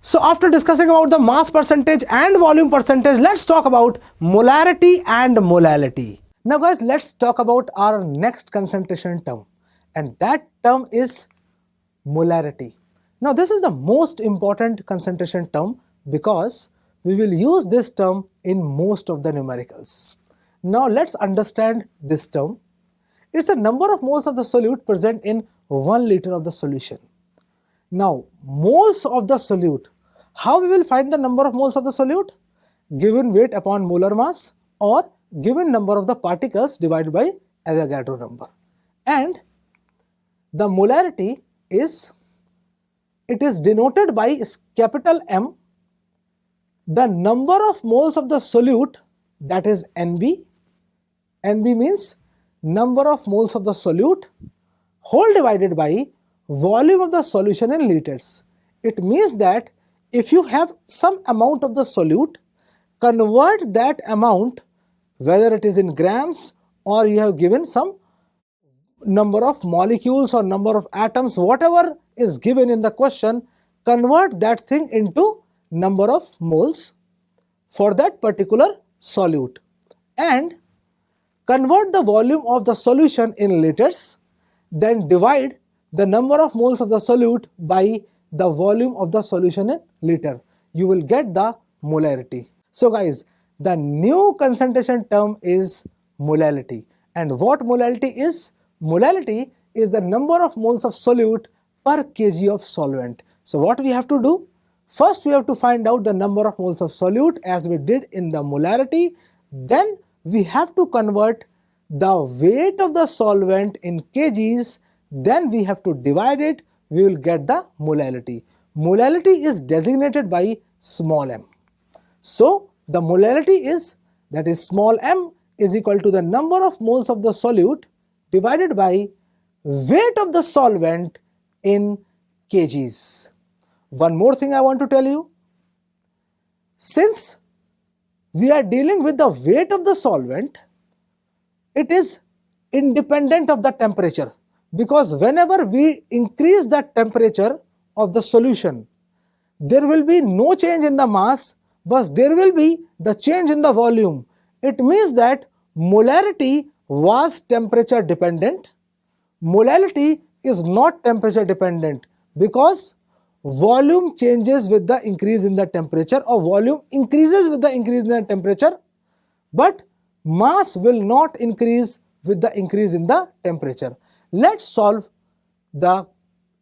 So after discussing about the mass percentage and volume percentage, let's talk about molarity and molality. Now guys, let's talk about our next concentration term, and that term is molarity. Now this is the most important concentration term because we will use this term in most of the numericals. Now let's understand this term. It's the number of moles of the solute present in 1 liter of the solution. Now, moles of the solute. How we will find the number of moles of the solute? Given weight upon molar mass or given number of the particles divided by Avogadro number. And the molarity is, it is denoted by capital M, the number of moles of the solute, that is NB. NB means number of moles of the solute whole divided by volume of the solution in liters. It means that if you have some amount of the solute, convert that amount, whether it is in grams or you have given some number of molecules or number of atoms, whatever is given in the question, convert that thing into number of moles for that particular solute and convert the volume of the solution in liters, then divide the number of moles of the solute by the volume of the solution in liter. You will get the molarity. So guys, the new concentration term is molality. And what molality is? Molality is the number of moles of solute per kg of solvent. So what we have to do? First we have to find out the number of moles of solute as we did in the molarity. Then we have to convert the weight of the solvent in kgs, then we have to divide it, we will get the molality. Molality is designated by small m. So the molality is, that is small m, is equal to the number of moles of the solute divided by weight of the solvent in kgs. One more thing I want to tell you. Since we are dealing with the weight of the solvent, it is independent of the temperature, because whenever we increase the temperature of the solution, there will be no change in the mass, but there will be the change in the volume. It means that molarity was temperature dependent. Molality is not temperature dependent because volume changes with the increase in the temperature, or volume increases with the increase in the temperature, but mass will not increase with the increase in the temperature. Let's solve the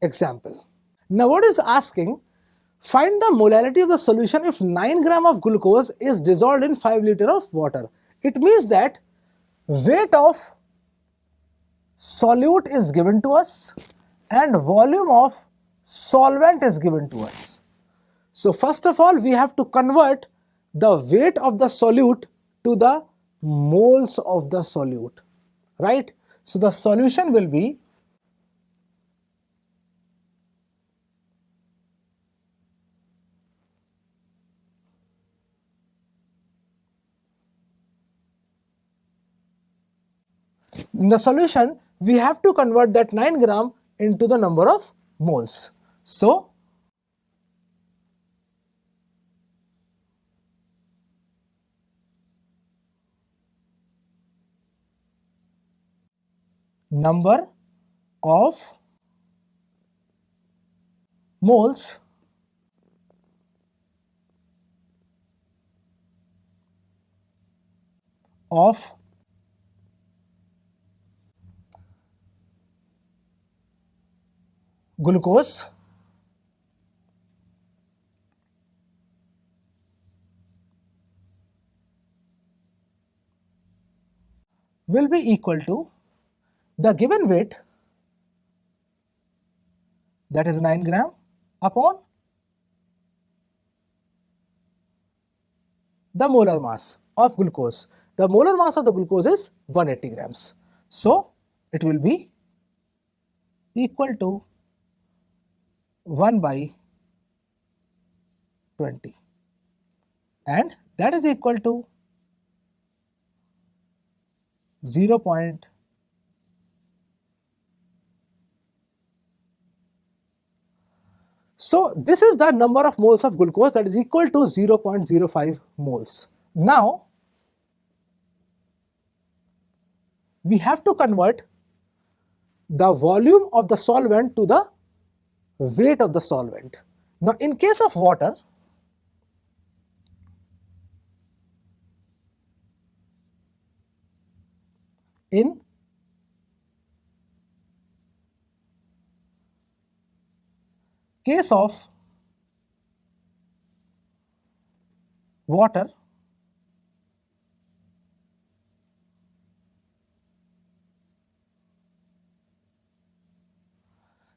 example. Now what is asking? Find the molality of the solution if 9 gram of glucose is dissolved in 5 liter of water. It means that weight of solute is given to us and volume of solvent is given to us. So first of all, we have to convert the weight of the solute to the moles of the solute, right? So the solution will be in the solution, we have to convert that 9 gram into the number of moles. So number of moles of glucose will be equal to the given weight, that is 9 gram, upon the molar mass of glucose. The molar mass of the glucose is 180 grams. So it will be equal to 1 by 20, and that is equal to 0.0. So this is the number of moles of glucose, that is equal to 0.05 moles. Now we have to convert the volume of the solvent to the weight of the solvent. Now in case of water, in case of water,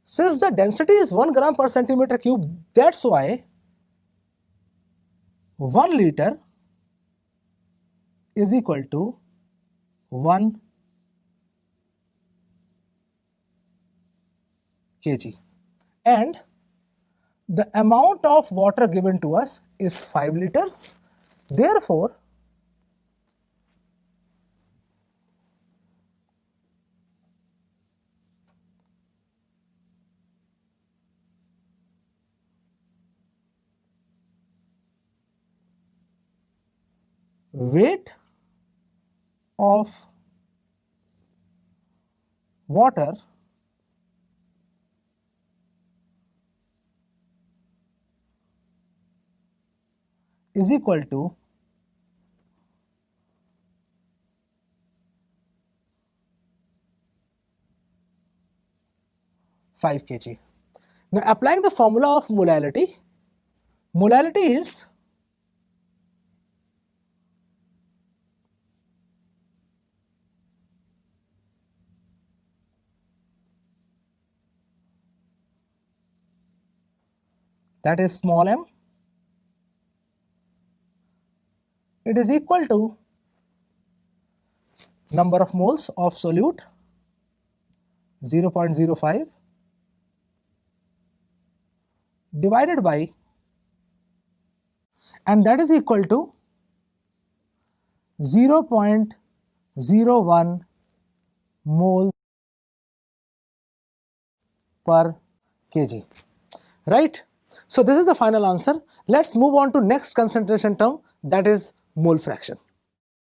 since the density is 1 gram per centimeter cube, that's why 1 liter is equal to 1 kg, and the amount of water given to us is 5 liters. Therefore, weight of water is equal to 5 kg. Now applying the formula of molality, molality is that is small m, it is equal to number of moles of solute 0.05 divided by, and that is equal to 0.01 moles per kg, right? So this is the final answer. Let's move on to next concentration term, that is mole fraction.